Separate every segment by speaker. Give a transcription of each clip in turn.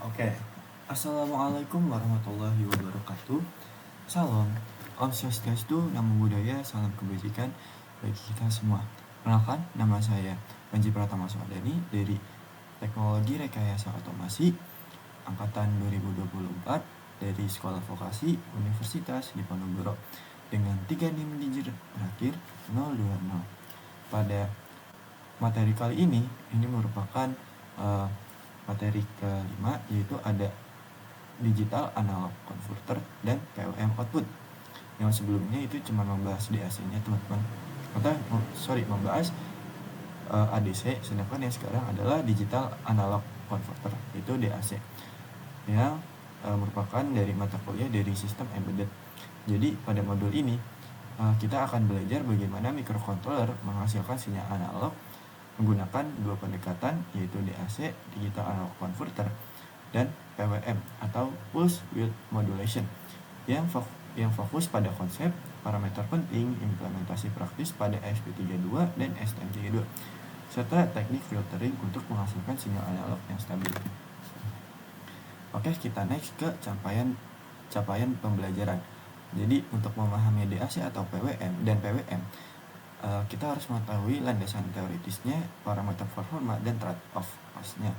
Speaker 1: Oke, Assalamualaikum warahmatullahi wabarakatuh. Salam, Om Swastiastu, Namo Buddhaya, salam kebajikan bagi kita semua. Perkenalkan, nama saya Panji Pratama Swadani dari Teknologi Rekayasa Otomasi Angkatan 2024 dari Sekolah Vokasi Universitas Diponegoro dengan 3 NIM digit terakhir 020. Pada materi kali ini merupakan materi kelima, yaitu ada digital analog converter dan PWM output. Yang sebelumnya itu cuma membahas DAC-nya teman-teman. Membahas ADC, sedangkan yang sekarang adalah digital analog converter, itu DAC, yang merupakan dari mata kuliah dari sistem embedded. Jadi pada modul ini kita akan belajar bagaimana microcontroller menghasilkan sinyal analog menggunakan dua pendekatan, yaitu DAC, digital analog converter, dan PWM atau pulse width modulation, yang fokus pada konsep, parameter penting, implementasi praktis pada ESP32 dan STM32, serta teknik filtering untuk menghasilkan sinyal analog yang stabil. Oke, kita next ke capaian pembelajaran. Jadi untuk memahami DAC atau PWM dan PWM, kita harus mengetahui landasan teoritisnya, parameter performa, dan trade-off cost-nya.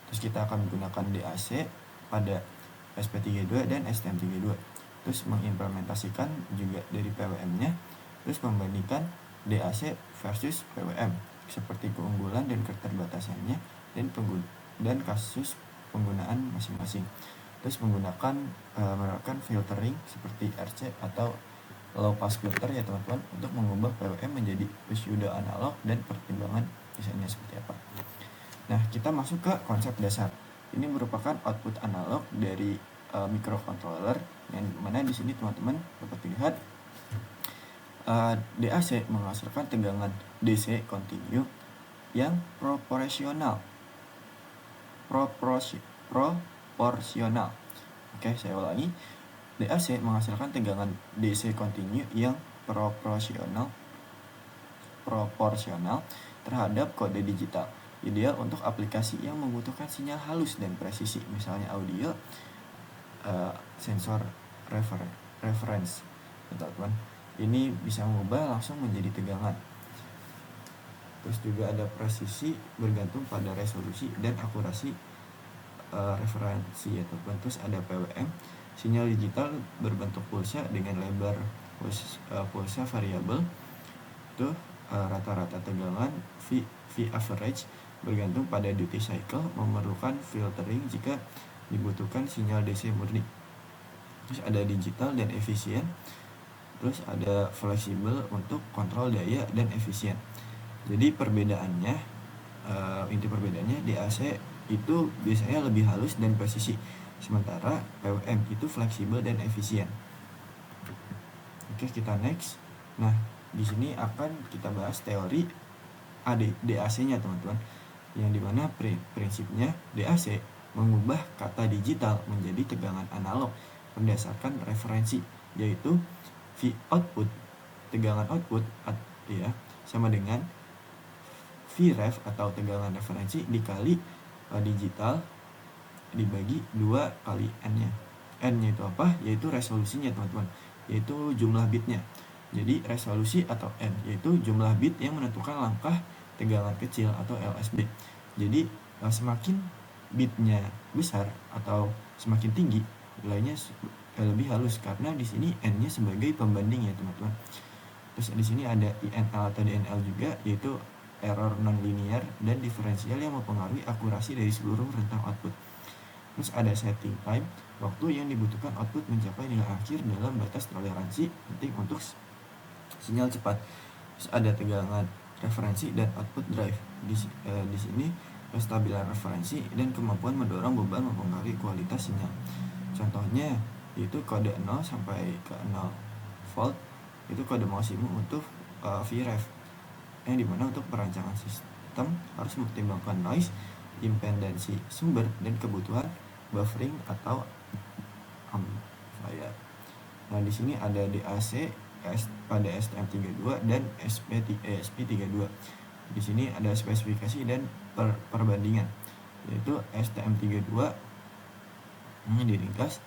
Speaker 1: Terus kita akan menggunakan DAC pada SP32 dan STM32. Terus mengimplementasikan juga dari PWM-nya. Terus membandingkan DAC versus PWM, seperti keunggulan dan keterbatasannya dan kasus penggunaan masing-masing. Terus menerapkan filtering seperti RC atau low pass filter ya teman-teman, untuk mengubah PWM menjadi pseudo analog dan pertimbangan desainnya seperti apa. Nah, kita masuk ke konsep dasar. Ini merupakan output analog dari microcontroller, yang mana di sini teman-teman dapat lihat DAC menghasilkan tegangan DC kontinu yang proporsional. Oke, saya ulangi. DAC menghasilkan tegangan DC kontinu yang proporsional terhadap kode digital, ideal untuk aplikasi yang membutuhkan sinyal halus dan presisi, misalnya audio, sensor reference, teman-teman. Ini bisa mengubah langsung menjadi tegangan. Terus juga ada presisi bergantung pada resolusi dan akurasi referensi ya teman-teman. Terus ada PWM, sinyal digital berbentuk pulsa dengan lebar pulsa variabel. Itu rata-rata tegangan V average bergantung pada duty cycle, memerlukan filtering jika dibutuhkan sinyal DC murni. Terus ada digital dan efisien. Terus ada fleksibel untuk kontrol daya dan efisien. Jadi inti perbedaannya DAC itu biasanya lebih halus dan presisi, sementara PWM itu fleksibel dan efisien. Oke, kita next. Nah, di sini akan kita bahas teori DAC-nya teman-teman, yang dimana prinsipnya DAC mengubah kata digital menjadi tegangan analog berdasarkan referensi, yaitu V output, tegangan output ya, sama dengan Vref atau tegangan referensi dikali digital dibagi 2 kali N-nya. N-nya itu apa? Yaitu resolusinya teman-teman, yaitu jumlah bitnya. Jadi resolusi atau N yaitu jumlah bit yang menentukan langkah tegangan kecil atau LSB. Jadi semakin bitnya besar atau semakin tinggi, nilainya lebih halus, karena di sini N-nya sebagai pembanding ya teman-teman. Terus di sini ada INL atau DNL juga, yaitu error non-linear dan diferensial yang mempengaruhi akurasi dari seluruh rentang output. Terus ada setting time, waktu yang dibutuhkan output mencapai nilai akhir dalam batas toleransi penting untuk sinyal cepat. Terus ada tegangan referensi dan output drive. Di sini kestabilan referensi dan kemampuan mendorong beban mempengaruhi kualitas sinyal. Contohnya itu kode 0 sampai ke 0 volt, itu kode maksimum untuk Vref, yang dimana untuk perancangan sistem harus mempertimbangkan noise, impedansi sumber, dan kebutuhan buffering atau amplifier. Nah, di sini ada DAC pada STM32 dan ESP32. Di sini ada spesifikasi dan perbandingan, yaitu STM32 Ini diringkas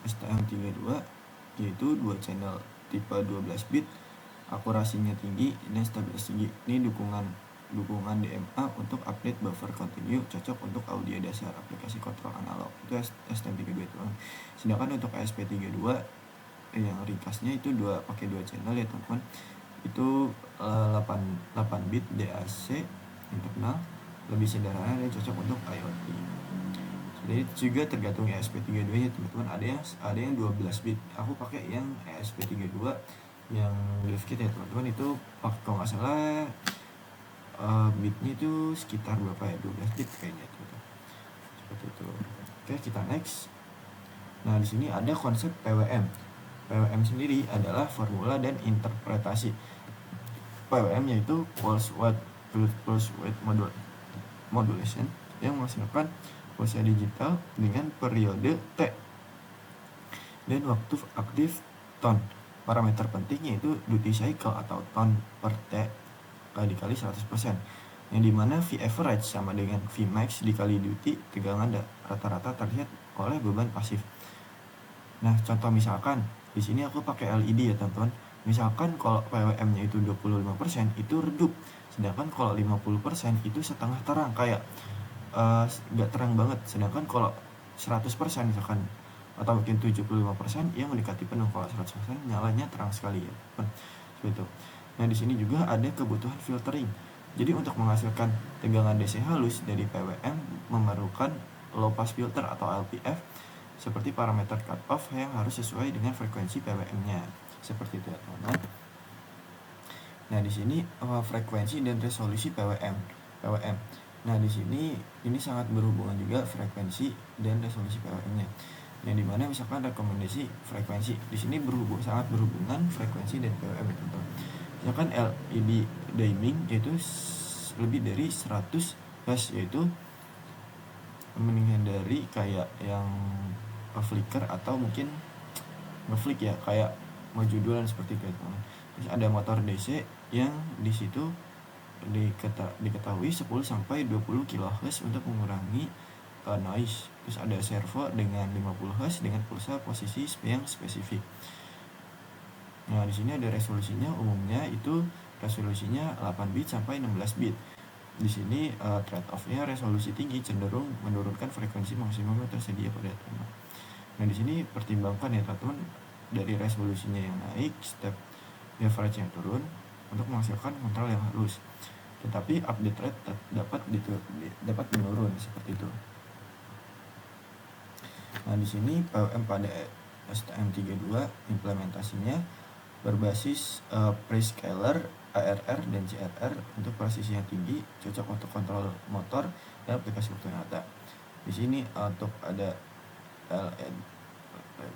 Speaker 1: STM32 yaitu 2 channel tipe 12 bit, akurasinya tinggi dan stabilitas tinggi. Ini dukungan DMA untuk update buffer continue, cocok untuk audio dasar aplikasi kontrol analog. Itu STM32 itu. Sedangkan untuk ESP32 yang ringkasnya itu pakai 2 channel ya teman-teman. Itu 8 bit DAC internal, lebih sederhana dan cocok untuk IoT. Jadi juga tergantung ESP32 ya teman-teman. Ada yang 12 bit. Aku pakai yang ESP32 yang DevKit ya teman-teman. Itu kalau nggak salah bitnya itu sekitar berapa ya, 12 bit kayaknya teman-teman. Seperti itu. Oke, kita next. Nah, di sini ada konsep PWM. PWM sendiri adalah formula dan interpretasi. PWM yaitu pulse width modulation yang menghasilkan pulsa digital dengan periode T dan waktu aktif ton. Parameter pentingnya itu duty cycle atau ton per T dikali 100%, yang dimana V average sama dengan V max dikali duty tegangan rata-rata terlihat oleh beban pasif. Nah, contoh misalkan di sini aku pakai LED ya teman-teman. Misalkan kalau PWM-nya itu 25% itu redup, sedangkan kalau 50% itu setengah terang, kayak nggak terang banget. Sedangkan kalau 100% misalkan atau mungkin 75% yang mendekati penuh. Kalau 100% nyalanya terang sekali ya. Seperti itu. Nah, di sini juga ada kebutuhan filtering. Jadi untuk menghasilkan tegangan DC halus dari PWM memerlukan low pass filter atau LPF seperti parameter cutoff yang harus sesuai dengan frekuensi PWM-nya. Seperti itu ya teman-teman. Nah, di sini frekuensi dan resolusi PWM. Nah, di sini ini sangat berhubungan juga frekuensi dan resolusi PWM-nya. Yang dimana misalkan rekomendasi frekuensi di sini sangat berhubungan frekuensi dan PWM itu. Misalkan LED dimming yaitu lebih dari 100 Hz, yaitu menghindari kayak yang flicker atau mungkin ngeflick ya, kayak mojudulan seperti itu. Terus ada motor DC yang di situ diketahui 10 sampai 20 kHz untuk mengurangi noise. Terus ada servo dengan 50 Hz dengan pulsa posisi yang spesifik. Nah, di sini ada resolusinya, umumnya itu resolusinya 8 bit sampai 16 bit. Di sini trade off-nya resolusi tinggi cenderung menurunkan frekuensi maksimum yang tersedia pada teman. Nah, di sini pertimbangkan ya teman-teman, dari resolusinya yang naik, step average yang turun untuk menghasilkan kontrol yang halus. Tetapi update rate dapat menurun seperti itu. Nah, di sini PWM pada STM32 implementasinya berbasis prescaler, ARR dan CRR untuk presisi yang tinggi, cocok untuk kontrol motor dan aplikasi waktu nyata. Di sini untuk ada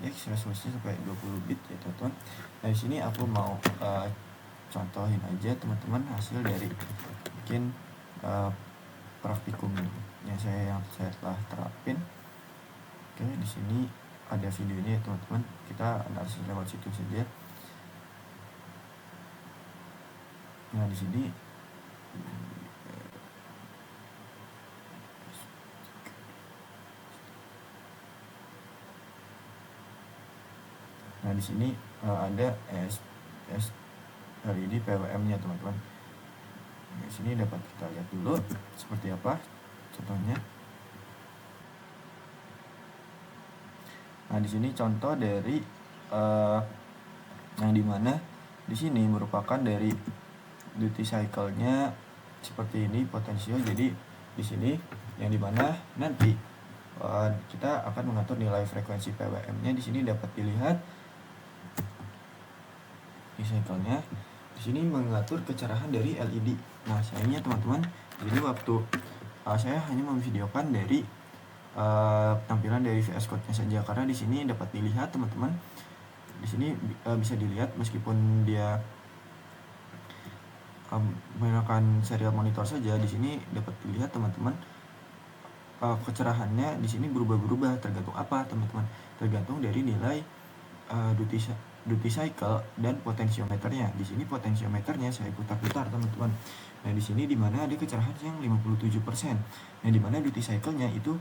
Speaker 1: resolusinya sampai 20 bit ya teman-teman. Nah, di sini aku mau contohin aja teman-teman hasil dari mungkin praktikum yang saya telah terapin. Oke, di sini ada videonya ya teman-teman. Kita analisis lewat situ saja. Nah, di sini ada LED PWM-nya teman-teman. Di sini dapat kita lihat dulu seperti apa contohnya. Nah, di sini contoh dari yang dimana di sini merupakan dari duty cycle-nya seperti ini potensio. Jadi di sini yang dimana nanti kita akan mengatur nilai frekuensi PWM-nya. Di sini dapat dilihat duty cycle-nya. Di sini mengatur kecerahan dari LED. Nah, sayangnya teman-teman, jadi waktu saya hanya memvideokan dari tampilan dari VS Code-nya saja, karena di sini dapat dilihat teman-teman. Di sini bisa dilihat meskipun dia menggunakan serial monitor saja, di sini dapat dilihat teman-teman kecerahannya di sini berubah-berubah. Tergantung apa teman-teman? Tergantung dari nilai duty cycle dan potensiometernya. Di sini potensiometernya saya putar-putar teman-teman. Nah, di sini dimana ada kecerahan yang 57%. Nah, dimana duty cycle-nya itu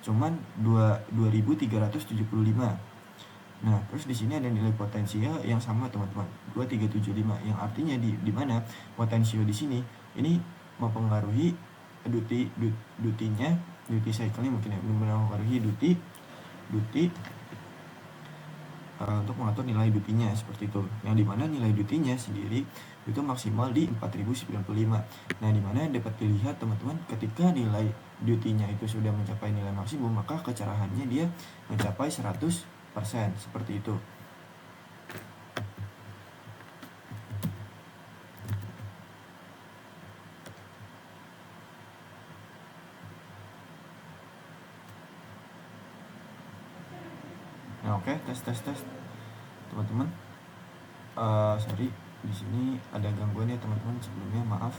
Speaker 1: cuman 2375. Nah, terus di sini ada nilai potensial yang sama teman-teman, 2375, yang artinya di mana potensial di sini ini mempengaruhi duty cycle-nya mungkin ya, mempengaruhi duty untuk mengatur nilai duty-nya seperti itu. Yang dimana nilai duty-nya sendiri itu maksimal di 4095. Nah, dimana dapat dilihat teman-teman, ketika nilai duty-nya itu sudah mencapai nilai maksimum, maka kecerahannya dia mencapai 100%, seperti itu. Nah, oke, tes teman-teman. Sorry, di sini ada gangguan ya teman-teman, sebelumnya maaf.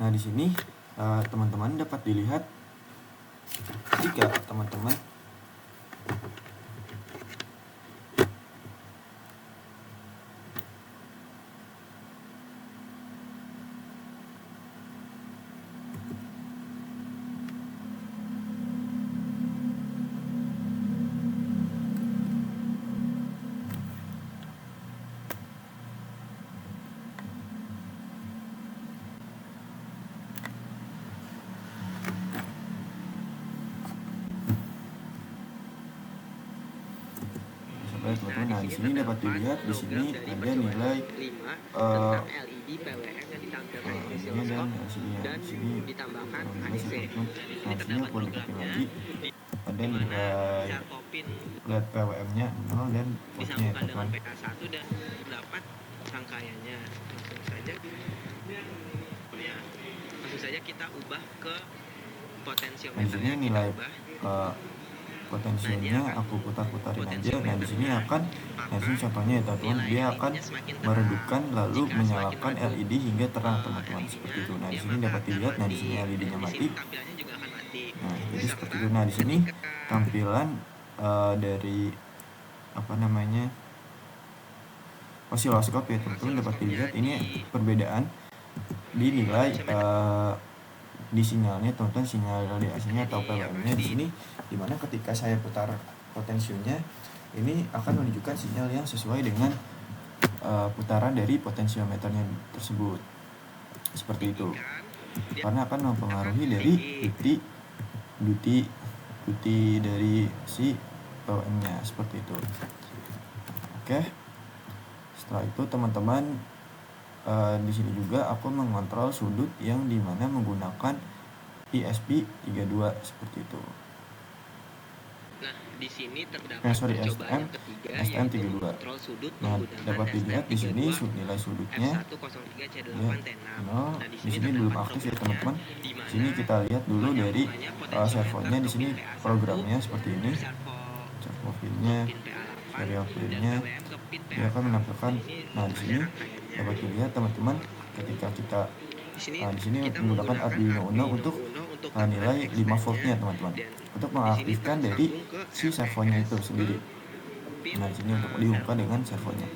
Speaker 1: Nah, di sini teman-teman dapat dilihat jika teman-teman teman-teman, nah di sini dapat dilihat di sini ada nilai ini dan di sini ditambahkan ADC. Nah, di sini aku deketin lagi ada nilai lihat PWM-nya 0 dan posnya ya teman-teman.
Speaker 2: dan dapat rangkaiannya langsung saja kita ubah ke potensiometer.
Speaker 1: Nah, di sini nilai potensialnya aku putar-putarin aja. Nah, di sini akan, nah ini contohnya ya teman-teman, dia akan meredupkan lalu menyalakan LED hingga terang teman-teman, seperti itu. Nah, di sini dapat dilihat, nah di sini LED-nya mati. Nah, jadi seperti itu. Nah, di sini tampilan dari apa namanya osiloskop ya teman-teman, dapat dilihat ini perbedaan di nilai di sinyalnya teman-teman, sinyal LDAC-nya atau PWM-nya di sini, dimana ketika saya putar potensionya ini akan menunjukkan sinyal yang sesuai dengan putaran dari potensiometernya tersebut, seperti itu, karena akan mempengaruhi dari duty dari si PWM-nya, seperti itu. Oke, setelah itu teman-teman di sini juga aku mengontrol sudut yang dimana menggunakan ESP32, seperti itu.
Speaker 2: Nah, di sini terdapat percobaan yang ketiga,
Speaker 1: STM32. Nah, dapat dilihat di sini nilai sudutnya ya 0. Nah, di sini belum aktif ya teman-teman. Di sini kita lihat dulu dari servonya, di sini programnya seperti ini, servo filenya, serial filenya, dia akan menampilkan. Nah, di sini dapat dilihat teman-teman, ketika kita di sini menggunakan Arduino Uno untuk nilai 5 voltnya teman-teman, untuk mengaktifkan dari si servonya itu sendiri. Nah, di sini untuk dihubungkan dengan servonya.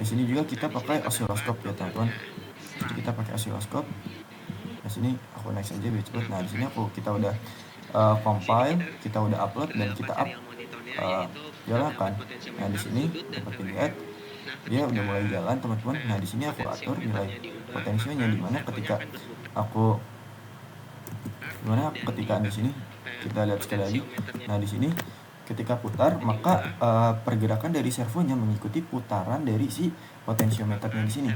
Speaker 1: Di sini juga kita pakai osiloskop ya teman-teman. Jadi kita pakai osiloskop. Di sini aku next aja biar cepet. Nah, di sini kita udah compile, kita udah upload dan kita jalankan. Nah, di sini dapat dilihat dia udah mulai jalan teman-teman. Nah, di sini aku atur nilai potensinya, dimana ketika di sini kita lihat sekali lagi. Nah, di sini ketika putar maka pergerakan dari servonya mengikuti putaran dari si potensiometernya di sini.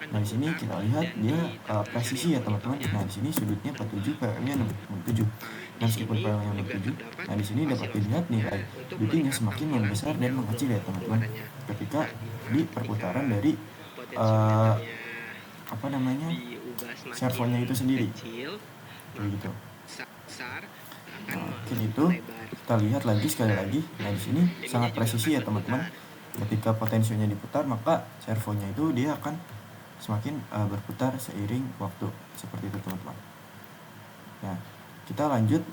Speaker 1: Nah, di sini kita lihat dia presisi ya teman-teman. Nah, di sini sudutnya 47, PWM-nya 67. Nah, meskipun PWM-nya 67, nah di sini dapat dilihat nilai duty-nya semakin membesar dan mengecil ya teman-teman, ketika di perputaran dari servonya itu sendiri. Begitu. Nah, mungkin itu kita lihat lagi sekali lagi. Nah, di sini sangat presisi ya teman-teman. Ketika potensinya diputar maka servonya itu dia akan semakin berputar seiring waktu, seperti itu teman-teman. Nah, kita lanjut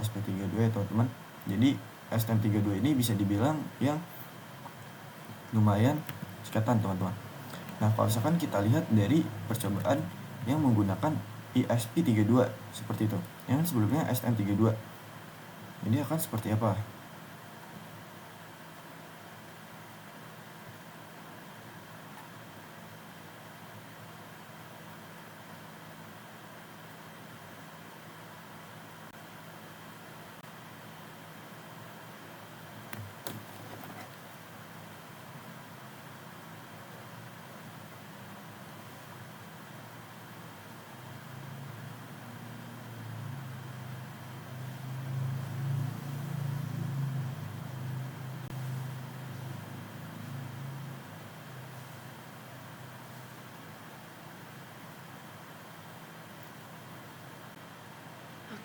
Speaker 1: SP32 ya teman-teman. Jadi STM32 ini bisa dibilang yang lumayan sekatan teman-teman. Nah, kalau misalkan kita lihat dari percobaan yang menggunakan ESP32 seperti itu, yang sebelumnya STM32, ini akan seperti apa?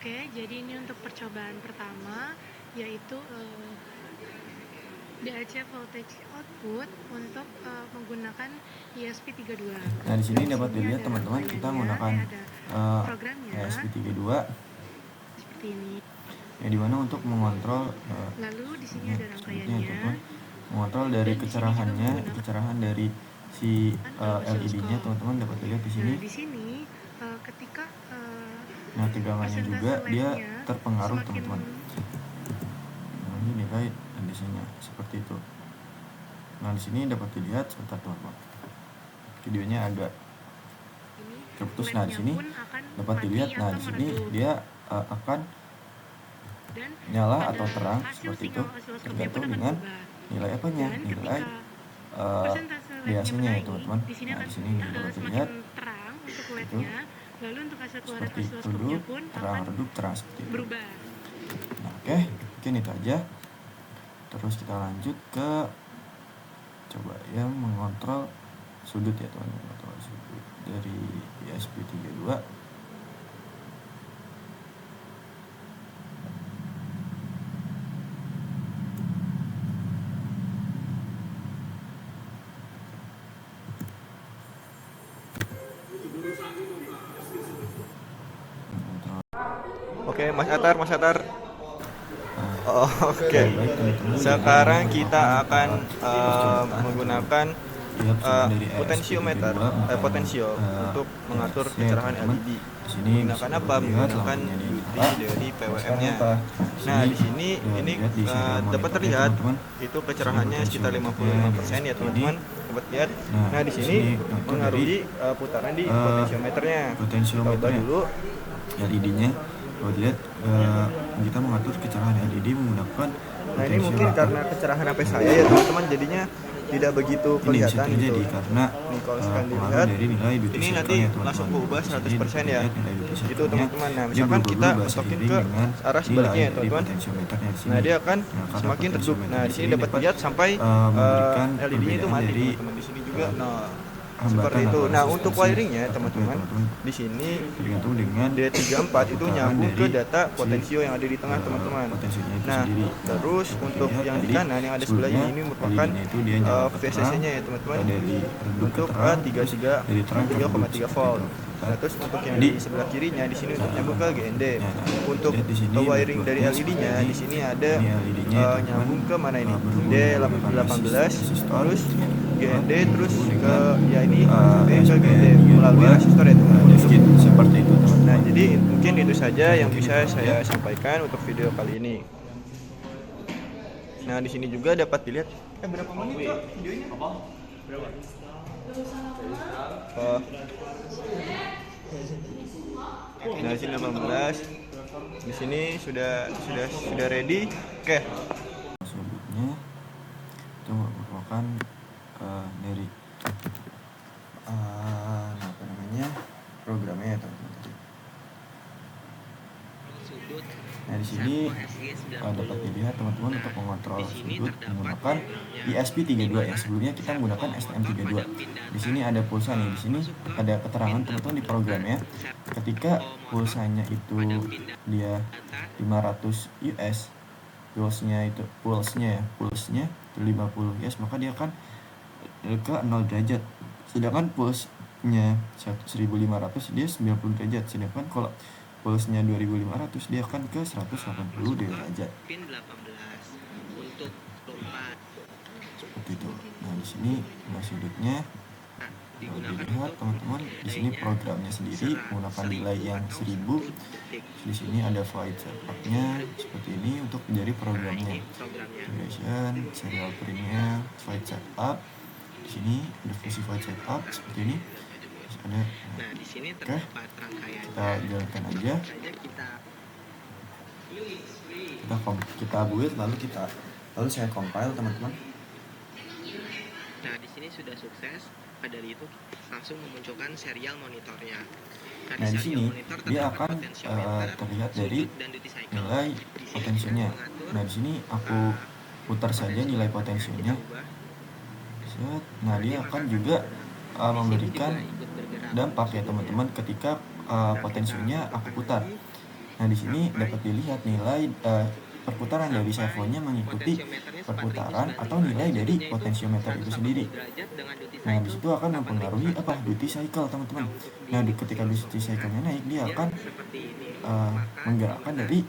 Speaker 3: Oke, jadi ini untuk percobaan pertama yaitu DC voltage output untuk menggunakan ESP32.
Speaker 1: Nah, di sini dapat dilihat teman-teman, kita menggunakan
Speaker 3: programnya
Speaker 1: ESP32
Speaker 3: seperti ini.
Speaker 1: Ya, dimana untuk mengontrol
Speaker 3: Lalu di sini ada rangkaiannya.
Speaker 1: teman-teman, mengontrol dari kecerahannya, kecerahan dari si LED-nya, teman-teman dapat lihat di sini.
Speaker 3: Nah, di sini ketika
Speaker 1: nah, tegangannya juga dia terpengaruh, teman-teman. Nah, ini nilai DC-nya seperti itu. Nah, di sini dapat dilihat, sebentar teman-teman, videonya agak terputus. Nah, di sini dapat dilihat, nah di sini dia akan nyala atau terang seperti itu, tergantung dengan nilai apanya, nilai biasanya ya teman-teman. Nah, di sini dapat dilihat itu
Speaker 3: lalu untuk hasil keluar
Speaker 1: seperti
Speaker 3: osiloskopnya
Speaker 1: redup,
Speaker 3: pun
Speaker 1: terang,
Speaker 3: akan
Speaker 1: redup, terang seperti itu.
Speaker 3: berubah.
Speaker 1: Nah, oke, mungkin itu aja. Terus kita lanjut ke coba yang mengontrol sudut ya teman-teman, mengontrol sudut dari ESP32.
Speaker 4: Oke, Mas Atar. Oke. Sekarang kita akan menggunakan potentiometer, potensio untuk mengatur kecerahan LED. Menggunakan apa? Menggunakan dari PWM-nya. Nah, di sini ini dapat terlihat itu kecerahannya sekitar 55% ya teman-teman. Dapat lihat. Nah, di sini mengaruhi putaran di potentiometernya. Coba dulu
Speaker 1: LED-nya. Kalau dilihat kita mengatur kecerahan LED menggunakan
Speaker 4: Nah, ini mungkin karena kecerahan HP saya ya teman-teman, jadinya tidak begitu kelihatan
Speaker 1: ini
Speaker 4: gitu.
Speaker 1: Karena
Speaker 4: Nih kalau misalkan dilihat, ini nanti langsung berubah 100% ya. Itu teman-teman. Nah, misalkan kita masukin ke arah sebaliknya ya teman-teman. Nah, dia akan semakin redup. Nah, di sini dapat lihat sampai LED-nya itu mati teman-teman. Di sini juga seperti itu. Nah, untuk wiringnya teman-teman, di sini
Speaker 1: tergantung dengan
Speaker 4: D34 itu nyambung ke data potensio yang ada di tengah teman-teman. Nah, terus untuk yang di kanan yang ada sebelahnya ini merupakan VCC-nya ya teman-teman, untuk 3,3 volt. Nah, terus untuk yang di sebelah kirinya di sini untuk nyambung ke GND. Untuk wiring dari LED-nya di sini ada nyambung ke mana ini? D18, terus GND, terus ke ya ini sampai ke GND melalui resistor ya teman-teman.
Speaker 1: Seperti itu.
Speaker 4: Nah, jadi mungkin itu saja yang bisa saya sampaikan untuk video kali ini. Nah, di sini juga dapat dilihat berapa menit Kak, videonya? Berapa? Nah, di sini 18. Di sini sudah ready. Oke.
Speaker 1: Sudutnya itu merupakan dari apa namanya, programnya ya teman-teman. Nah, di sini dapat dilihat teman-teman untuk mengontrol sudut menggunakan ESP32 ya. Sebelumnya kita menggunakan STM32. Di sini ada pulsa nih, di sini ada keterangan teman-teman di programnya. Ketika pulsanya itu dia 500 US, pulsnya 50 US, maka dia akan ke 0 derajat. Sedangkan pulsnya 1500 dia 90 derajat. Sedangkan kalau pulsnya 2500 dia akan ke 180 derajat.
Speaker 2: Pin 18 untuk lompat.
Speaker 1: Seperti itu. Nah, di sini sudutnya
Speaker 2: Nah,
Speaker 1: Kalau
Speaker 2: digunakan
Speaker 1: dilihat
Speaker 2: untuk
Speaker 1: teman-teman, di sini
Speaker 2: dayanya
Speaker 1: programnya sendiri menggunakan delay yang 1000.
Speaker 2: detik.
Speaker 1: Di sini ada void setupnya seperti ini untuk menjadi
Speaker 2: Nah,
Speaker 1: programnya.
Speaker 2: ini programnya.
Speaker 1: Integration, serial printnya, void setup. Di sini ada fungsi void setup seperti ini. Terus ada.
Speaker 2: Nah, di sini
Speaker 1: Oke,
Speaker 2: terdapat rangkaiannya.
Speaker 1: kita jalankan aja.
Speaker 2: Saja
Speaker 1: Kita build lalu saya compile teman-teman.
Speaker 2: Nah, di sini sudah sukses. Pada dari itu langsung memunculkan serial monitornya.
Speaker 1: Nah, di sini dia akan terlihat dari nilai potensinya. Nah, di sini aku putar saja nilai potensinya. Nah, dia akan juga memberikan dampak ya teman-teman ketika potensinya aku putar. Nah, di sini dapat dilihat nilai perputaran dari servonya mengikuti perputaran atau nilai dari potensiometer itu sendiri. Nah, di situ akan mempengaruhi duty cycle teman-teman. Nah, ketika duty cycle-nya naik, dia akan menggerakkan dari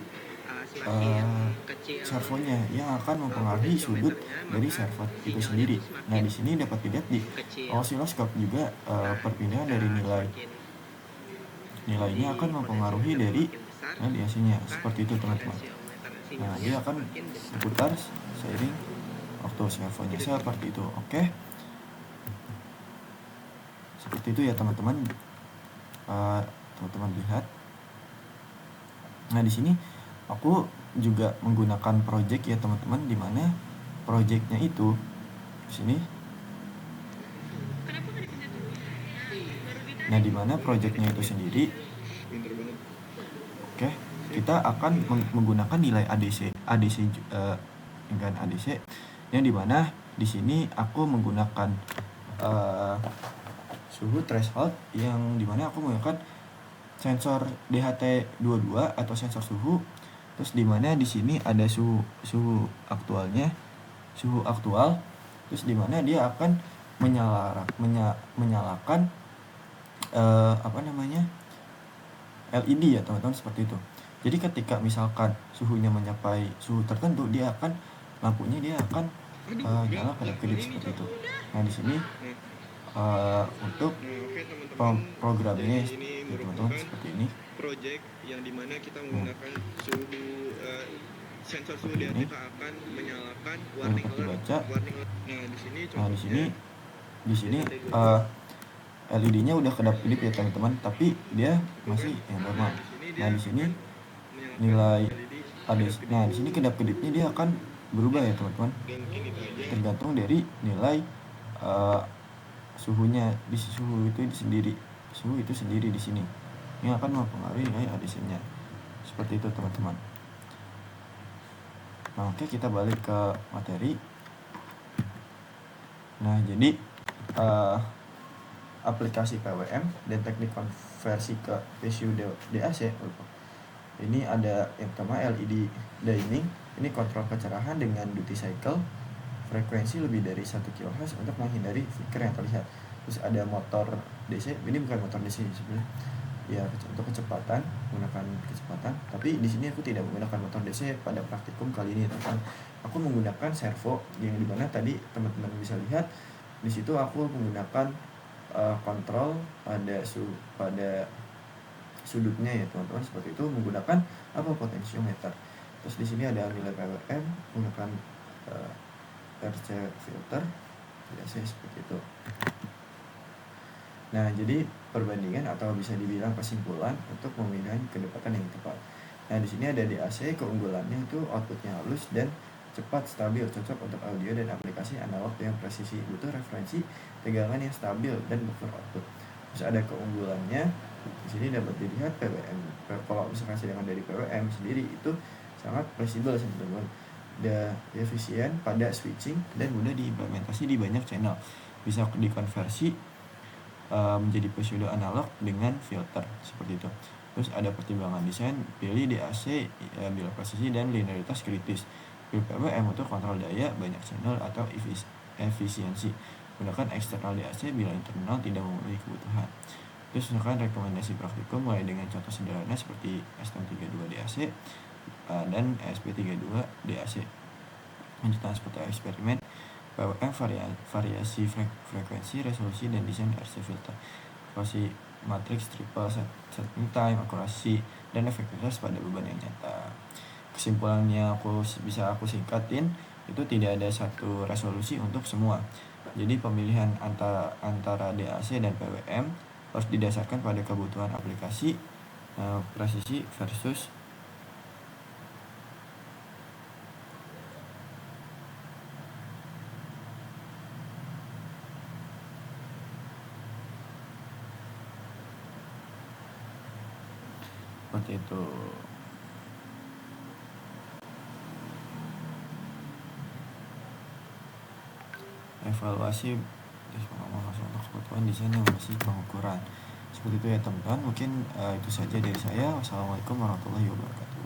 Speaker 1: servonya yang akan mempengaruhi sudut dari servo itu sendiri. Nah, di sini dapat dilihat di osiloskop juga perpindahan dari nilainya akan mempengaruhi dari radiasinya seperti itu teman-teman. Nah, dia akan berputar seiring waktu servonya seperti itu. Oke, seperti itu ya teman-teman. Teman-teman lihat. Nah, di sini aku juga menggunakan project ya teman-teman, di mana projectnya itu di sini. Nah, di mana projectnya itu sendiri. Oke, kita akan menggunakan nilai ADC yang dimana di sini aku menggunakan suhu threshold yang dimana aku menggunakan sensor DHT22 atau sensor suhu. Terus dimana di sini ada suhu aktual. Terus dimana dia akan menyalakan LED ya teman-teman, seperti itu. Jadi ketika misalkan suhunya mencapai suhu tertentu, lampunya dia akan nyala kedap-kedip seperti itu. Nah, di sini untuk programnya ya teman-teman seperti ini.
Speaker 4: Project yang dimana kita menggunakan suhu sensor suhu di kita akan menyalakan warning alert. Nah,
Speaker 1: di sini LED-nya udah kedap-kedip ya teman-teman, tapi dia masih yang normal. Nah, di sini nilai di sini kedap-kedipnya dia akan berubah ya teman-teman, tergantung dari nilai suhunya. Suhu itu sendiri di sini yang akan mempengaruhi nilai ADC-nya. Seperti itu teman-teman. Nah, oke, kita balik ke materi. Nah, jadi aplikasi PWM dan teknik konversi ke PSU DAC. Ini ada yang pertama LED dimming. Ini kontrol kecerahan dengan duty cycle, frekuensi lebih dari 1 kHz untuk menghindari flicker yang terlihat. Terus ada motor DC. Ini bukan motor DC sebenarnya. Ya, untuk kecepatan, menggunakan kecepatan. Tapi di sini aku tidak menggunakan motor DC pada praktikum kali ini, teman-teman. Aku menggunakan servo yang dimana tadi teman-teman bisa lihat di situ aku menggunakan kontrol pada sudutnya ya teman-teman, seperti itu, menggunakan potensiometer. Terus di sini ada nilai PWM menggunakan RC filter biasa seperti itu. Nah, jadi perbandingan atau bisa dibilang kesimpulan untuk memilih kedepatan yang tepat. Nah, di sini ada DAC, keunggulannya itu outputnya halus dan cepat, stabil, cocok untuk audio dan aplikasi analog yang presisi, butuh referensi tegangan yang stabil dan buffer output. Terus ada keunggulannya, di sini dapat dilihat PWM. Kalau misalkan sedangkan dari PWM sendiri itu sangat fleksibel teman-teman, efisien pada switching dan mudah diimplementasi di banyak channel, bisa dikonversi menjadi pseudo analog dengan filter seperti itu. Terus ada pertimbangan desain, pilih DAC bila presisi dan linearitas kritis. Pilih PWM untuk kontrol daya banyak channel atau efisiensi. Gunakan eksternal DAC bila internal tidak memenuhi kebutuhan. Terus misalkan rekomendasi praktikum mulai dengan contoh sederhana seperti STM32 DAC dan SP32 DAC. Lanjutan seperti eksperimen PWM variasi frekuensi, resolusi, dan desain RC filter, evaluasi matriks triple, setting time, akurasi, dan efektivitas pada beban yang nyata. Kesimpulannya bisa aku singkatin, itu tidak ada satu resolusi untuk semua. Jadi pemilihan antara DAC dan PWM harus didasarkan pada kebutuhan aplikasi, presisi versus seperti itu. Evaluasi untuk kebutuhan desain yang masih pengukuran. Seperti itu ya teman-teman. Mungkin itu saja dari saya. Wassalamualaikum warahmatullahi wabarakatuh.